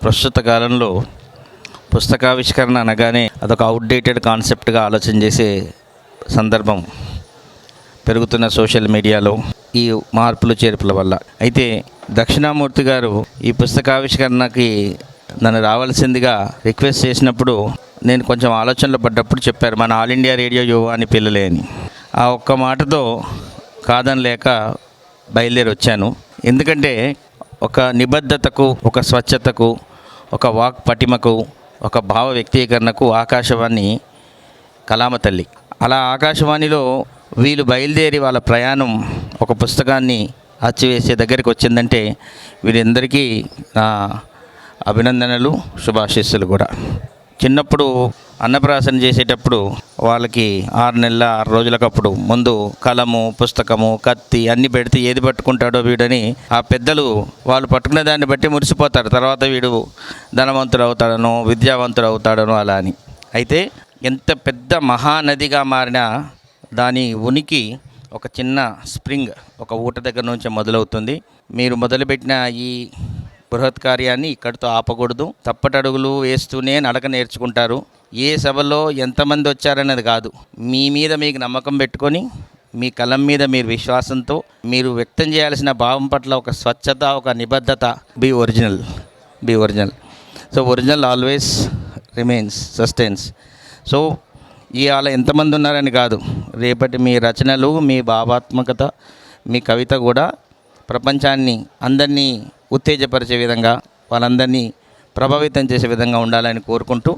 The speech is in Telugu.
ప్రస్తుత కాలంలో పుస్తకావిష్కరణ అనగానే అదొక అవుట్డేటెడ్ కాన్సెప్ట్గా ఆలోచన చేసే సందర్భం పెరుగుతున్న సోషల్ మీడియాలో ఈ మార్పులు చేర్పుల వల్ల. అయితే దక్షిణామూర్తి గారు ఈ పుస్తకావిష్కరణకి నన్ను రావాల్సిందిగా రిక్వెస్ట్ చేసినప్పుడు నేను కొంచెం ఆలోచనలో పడ్డప్పుడు చెప్పారు, మన ఆల్ ఇండియా రేడియో యువ అని పిల్లలే అని. ఆ ఒక్క మాటతో కాదనలేక బయలుదేరి వచ్చాను. ఎందుకంటే ఒక నిబద్ధతకు, ఒక స్వచ్ఛతకు, ఒక వాక్ పటిమకు, ఒక భావ వ్యక్తీకరణకు ఆకాశవాణి కలామ తల్లి. అలా ఆకాశవాణిలో వీళ్ళు బయలుదేరి వాళ్ళ ప్రయాణం ఒక పుస్తకాన్ని అచ్చివేసే దగ్గరికి వచ్చిందంటే వీరందరికీ నా అభినందనలు, శుభాశీస్సులు కూడా. చిన్నప్పుడు అన్నప్రాసన చేసేటప్పుడు వాళ్ళకి 6 నెలల 6 రోజులకప్పుడు ముందు కలము, పుస్తకము, కత్తి అన్నీ పెడితే ఏది పట్టుకుంటాడో వీడని ఆ పెద్దలు వాళ్ళు పట్టుకునే దాన్ని బట్టి మురిసిపోతారు. తర్వాత వీడు ధనవంతుడు అవుతాడనో, విద్యావంతుడు అవుతాడనో అలా అని. అయితే ఎంత పెద్ద మహానదిగా మారినా దాని ఉనికి ఒక చిన్న స్ప్రింగ్, ఒక ఊట దగ్గర నుంచి మొదలవుతుంది. మీరు మొదలుపెట్టిన ఈ బృహత్ కార్యాన్ని ఇక్కడితో ఆపకూడదు. తప్పటడుగులు వేస్తూనే నడక నేర్చుకుంటారు. ఏ సభలో ఎంతమంది వచ్చారనేది కాదు, మీ మీద మీకు నమ్మకం పెట్టుకొని, మీ కలం మీద మీరు విశ్వాసంతో మీరు వ్యక్తం చేయాల్సిన భావం పట్ల ఒక స్వచ్ఛత, ఒక నిబద్ధత. Be original. So original always remains, sustains. So ఇవాళ ఎంతమంది ఉన్నారని కాదు, రేపటి మీ రచనలు, మీ భావాత్మకత, మీ కవిత కూడా ప్రపంచాన్ని, అందరినీ ఉత్తేజపరిచే విధంగా, వాళ్ళందరినీ ప్రభావితం చేసే విధంగా ఉండాలని కోరుకుంటూ